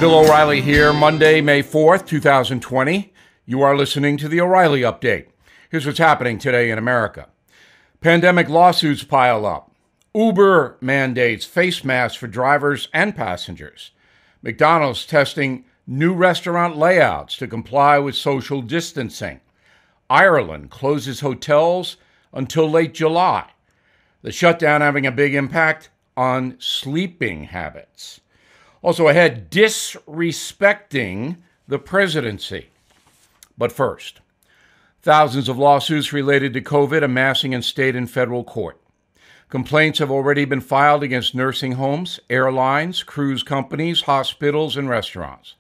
Bill O'Reilly here, Monday, May 4th, 2020. You are listening to the O'Reilly Update. Here's what's happening today in America. Pandemic lawsuits pile up. Uber mandates face masks for drivers and passengers. McDonald's testing new restaurant layouts to comply with social distancing. Ireland closes hotels until late July. The shutdown having a big impact on sleeping habits. Also ahead, disrespecting the presidency. But first, thousands of lawsuits related to COVID amassing in state and federal court. Complaints have already been filed against nursing homes, airlines, cruise companies, hospitals, and restaurants.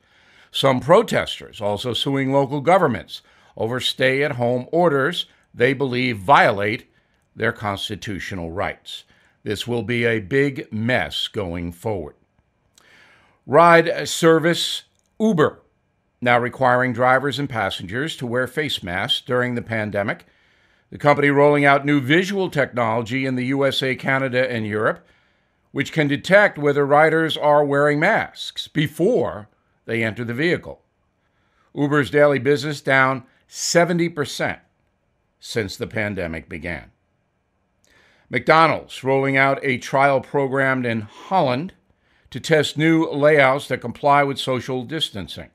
Some protesters also suing local governments over stay-at-home orders they believe violate their constitutional rights. This will be a big mess going forward. Ride service Uber, now requiring drivers and passengers to wear face masks during the pandemic. The company rolling out new visual technology in the USA, Canada, and Europe, which can detect whether riders are wearing masks before they enter the vehicle. Uber's daily business down 70% since the pandemic began. McDonald's rolling out a trial program in Holland to test new layouts that comply with social distancing.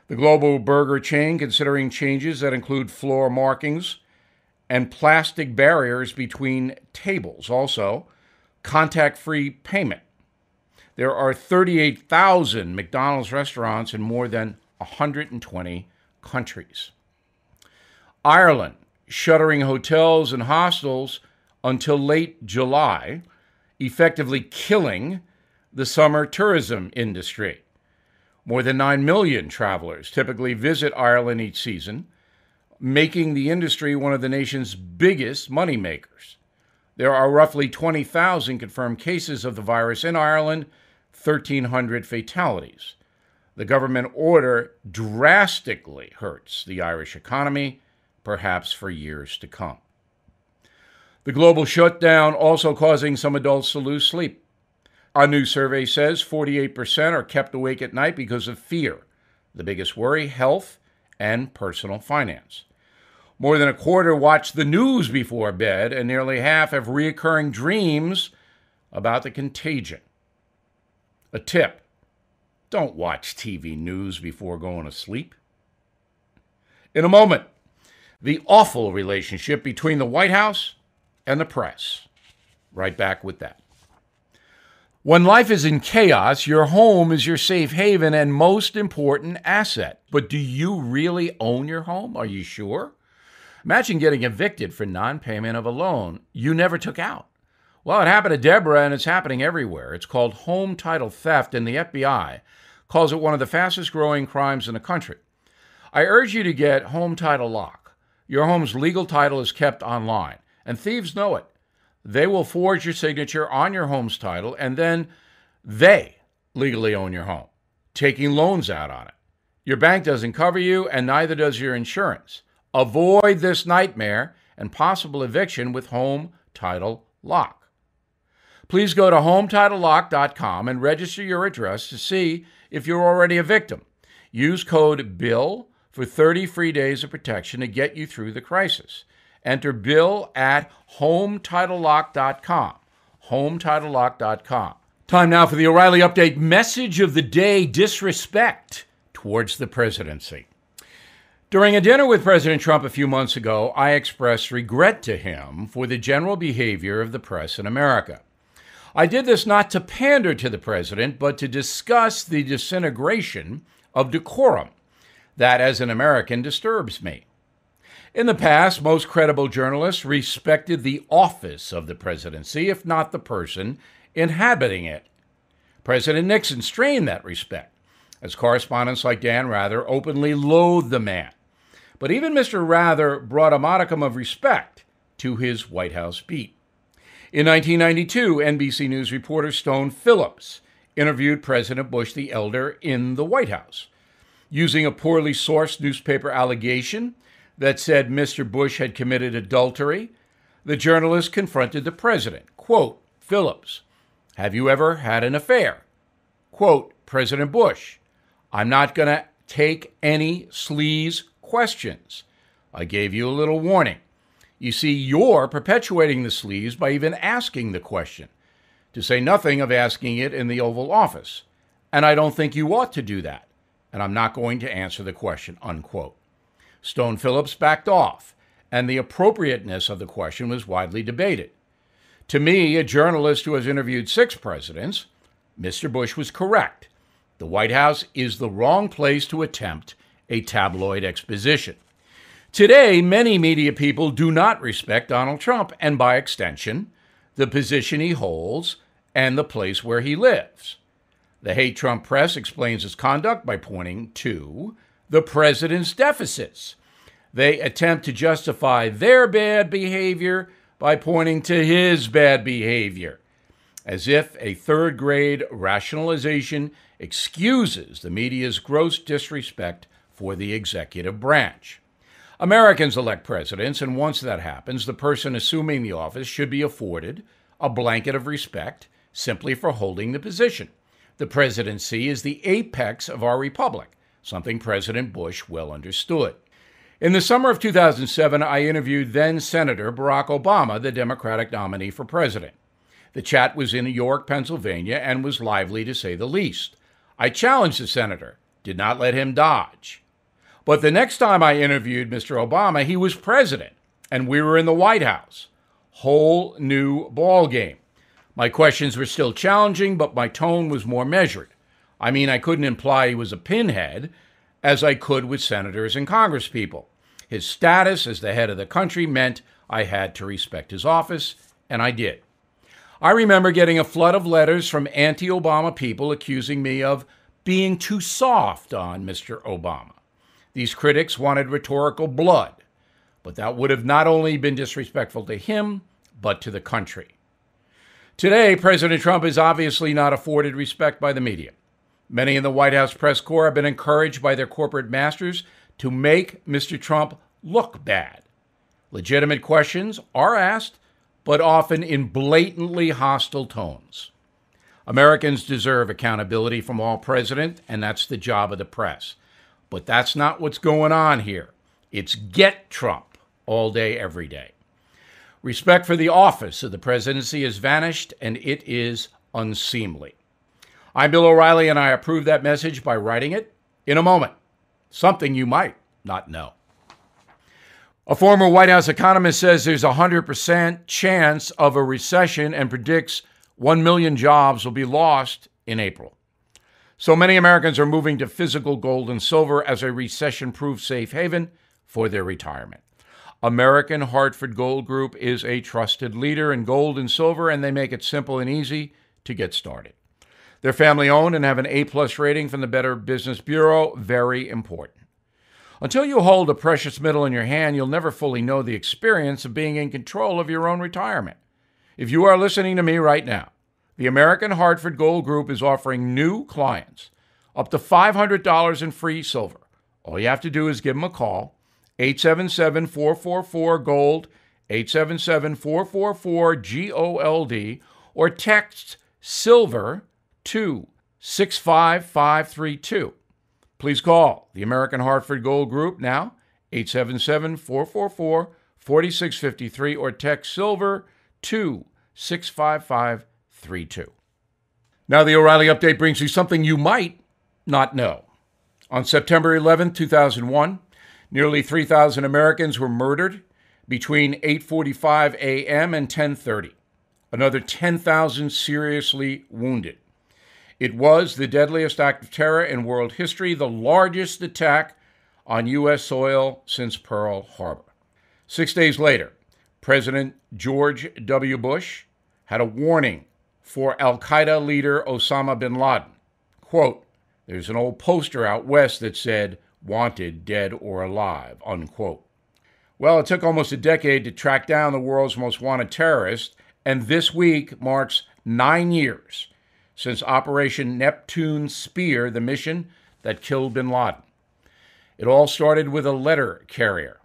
The global burger chain considering changes that include floor markings and plastic barriers between tables. Also, contact-free payment. There are 38,000 McDonald's restaurants in more than 120 countries. Ireland shuttering hotels and hostels until late July, effectively killing the summer tourism industry. More than 9 million travelers typically visit Ireland each season, making the industry one of the nation's biggest moneymakers. There are roughly 20,000 confirmed cases of the virus in Ireland, 1,300 fatalities. The government order drastically hurts the Irish economy, perhaps for years to come. The global shutdown also causing some adults to lose sleep. A new survey says 48% are kept awake at night because of fear. The biggest worry, health and personal finance. More than a quarter watch the news before bed, and nearly half have recurring dreams about the contagion. A tip: don't watch TV news before going to sleep. In a moment, the awful relationship between the White House and the press. Right back with that. When life is in chaos, your home is your safe haven and most important asset. But do you really own your home? Are you sure? Imagine getting evicted for non-payment of a loan you never took out. Well, it happened to Deborah, and it's happening everywhere. It's called home title theft, and the FBI calls it one of the fastest-growing crimes in the country. I urge you to get Home Title Lock. Your home's legal title is kept online, and thieves know it. They will forge your signature on your home's title, and then they legally own your home, taking loans out on it. Your bank doesn't cover you, and neither does your insurance. Avoid this nightmare and possible eviction with Home Title Lock. Please go to HometitleLock.com and register your address to see if you're already a victim. Use code BILL for 30 free days of protection to get you through the crisis. Enter Bill at HometitleLock.com. HometitleLock.com. Time now for the O'Reilly Update message of the day: disrespect towards the presidency. During a dinner with President Trump a few months ago, I expressed regret to him for the general behavior of the press in America. I did this not to pander to the president, but to discuss the disintegration of decorum that, as an American, disturbs me. In the past, most credible journalists respected the office of the presidency, if not the person inhabiting it. President Nixon strained that respect, as correspondents like Dan Rather openly loathed the man. But even Mr. Rather brought a modicum of respect to his White House beat. In 1992, NBC News reporter Stone Phillips interviewed President Bush the Elder in the White House. Using a poorly sourced newspaper allegation that said Mr. Bush had committed adultery, the journalist confronted the president. Quote, Phillips, "Have you ever had an affair?" Quote, President Bush, I'm not going to take any sleaze questions. I gave you a little warning. You see, you're perpetuating the sleaze by even asking the question, to say nothing of asking it in the Oval Office. And I don't think you ought to do that. And I'm not going to answer the question, unquote. Stone Phillips backed off, and the appropriateness of the question was widely debated. To me, a journalist who has interviewed 6 presidents, Mr. Bush was correct. The White House is the wrong place to attempt a tabloid exposition. Today, many media people do not respect Donald Trump and, by extension, the position he holds and the place where he lives. The Hate Trump press explains his conduct by pointing to the president's deficits. They attempt to justify their bad behavior by pointing to his bad behavior, as if a third-grade rationalization excuses the media's gross disrespect for the executive branch. Americans elect presidents, and once that happens, the person assuming the office should be afforded a blanket of respect simply for holding the position. The presidency is the apex of our republic, something President Bush well understood. In the summer of 2007, I interviewed then-Senator Barack Obama, the Democratic nominee for president. The chat was in York, Pennsylvania, and was lively to say the least. I challenged the senator, did not let him dodge. But the next time I interviewed Mr. Obama, he was president, and we were in the White House. Whole new ball game. My questions were still challenging, but my tone was more measured. I mean, I couldn't imply he was a pinhead, as I could with senators and congresspeople. His status as the head of the country meant I had to respect his office, and I did. I remember getting a flood of letters from anti-Obama people accusing me of being too soft on Mr. Obama. These critics wanted rhetorical blood, but that would have not only been disrespectful to him, but to the country. Today, President Trump is obviously not afforded respect by the media. Many in the White House press corps have been encouraged by their corporate masters to make Mr. Trump look bad. Legitimate questions are asked, but often in blatantly hostile tones. Americans deserve accountability from all presidents, and that's the job of the press. But that's not what's going on here. It's get Trump all day, every day. Respect for the office of the presidency has vanished, and it is unseemly. I'm Bill O'Reilly, and I approve that message by writing it in a moment. Something you might not know. A former White House economist says there's a 100% chance of a recession and predicts 1 million jobs will be lost in April. So many Americans are moving to physical gold and silver as a recession-proof safe haven for their retirement. American Hartford Gold Group is a trusted leader in gold and silver, and they make it simple and easy to get started. They're family-owned and have an A-plus rating from the Better Business Bureau. Very important. Until you hold a precious metal in your hand, you'll never fully know the experience of being in control of your own retirement. If you are listening to me right now, the American Hartford Gold Group is offering new clients up to $500 in free silver. All you have to do is give them a call, 877-444-GOLD, 877-444-GOLD, or text SILVER to 65532. Please call the American Hartford Gold Group now, 877-444-4653, or text SILVER to 65532. Now, the O'Reilly Update brings you something you might not know. On September 11, 2001, nearly 3,000 Americans were murdered between 8:45 a.m. and 10:30. Another 10,000 seriously wounded. It was the deadliest act of terror in world history, the largest attack on U.S. soil since Pearl Harbor. 6 days later, President George W. Bush had a warning for al-Qaeda leader Osama bin Laden. Quote, there's an old poster out west that said, wanted, dead or alive, unquote. Well, it took almost a decade to track down the world's most wanted terrorist, and this week marks 9 years since Operation Neptune Spear, the mission that killed bin Laden. It all started with a letter carrier.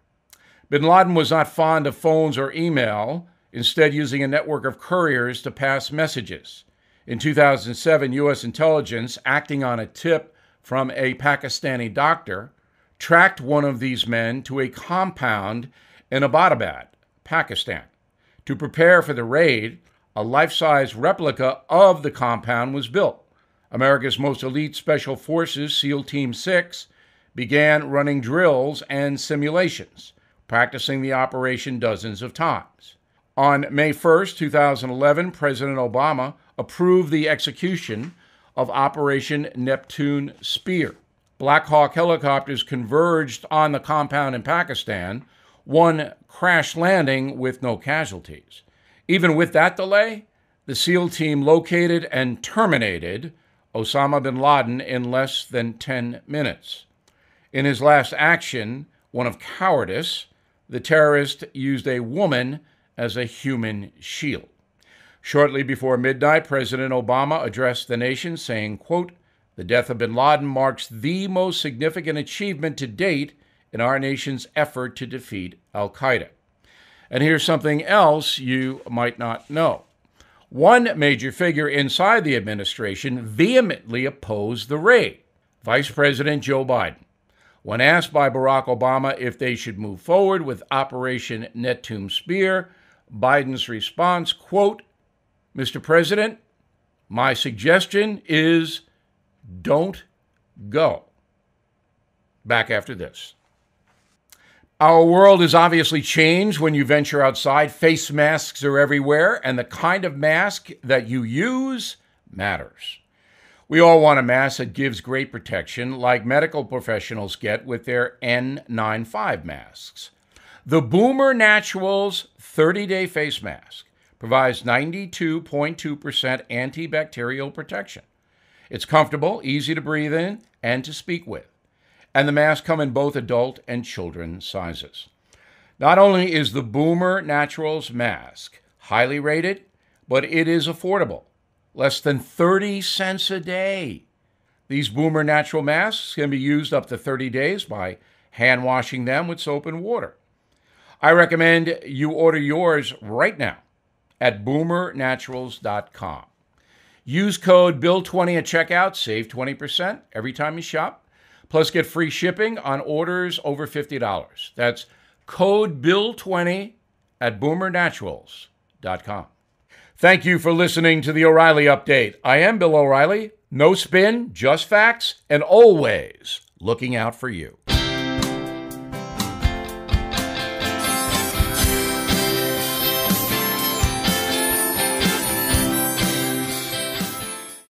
Bin Laden was not fond of phones or email, instead using a network of couriers to pass messages. In 2007, U.S. intelligence, acting on a tip from a Pakistani doctor, tracked one of these men to a compound in Abbottabad, Pakistan. To prepare for the raid, a life-size replica of the compound was built. America's most elite Special Forces, SEAL Team 6, began running drills and simulations, practicing the operation dozens of times. On May 1st, 2011, President Obama approved the execution of Operation Neptune Spear. Black Hawk helicopters converged on the compound in Pakistan, one crash landing with no casualties. Even with that delay, the SEAL team located and terminated Osama bin Laden in less than 10 minutes. In his last action, one of cowardice, the terrorist used a woman as a human shield. Shortly before midnight, President Obama addressed the nation saying, quote, "The death of bin Laden marks the most significant achievement to date in our nation's effort to defeat al-Qaeda." And here's something else you might not know. One major figure inside the administration vehemently opposed the raid, Vice President Joe Biden. When asked by Barack Obama if they should move forward with Operation Neptune Spear, Biden's response, quote, "Mr. President, my suggestion is don't go." Back after this. Our world has obviously changed when you venture outside. Face masks are everywhere, and the kind of mask that you use matters. We all want a mask that gives great protection, like medical professionals get with their N95 masks. The Boomer Naturals 30-day face mask provides 92.2% antibacterial protection. It's comfortable, easy to breathe in, and to speak with. And the masks come in both adult and children sizes. Not only is the Boomer Naturals mask highly rated, but it is affordable. Less than 30 cents a day. These Boomer Natural masks can be used up to 30 days by hand washing them with soap and water. I recommend you order yours right now at boomernaturals.com. Use code BILL20 at checkout, save 20% every time you shop. Plus, get free shipping on orders over $50. That's code BILL20 at boomernaturals.com. Thank you for listening to the O'Reilly Update. I am Bill O'Reilly. No spin, just facts, and always looking out for you.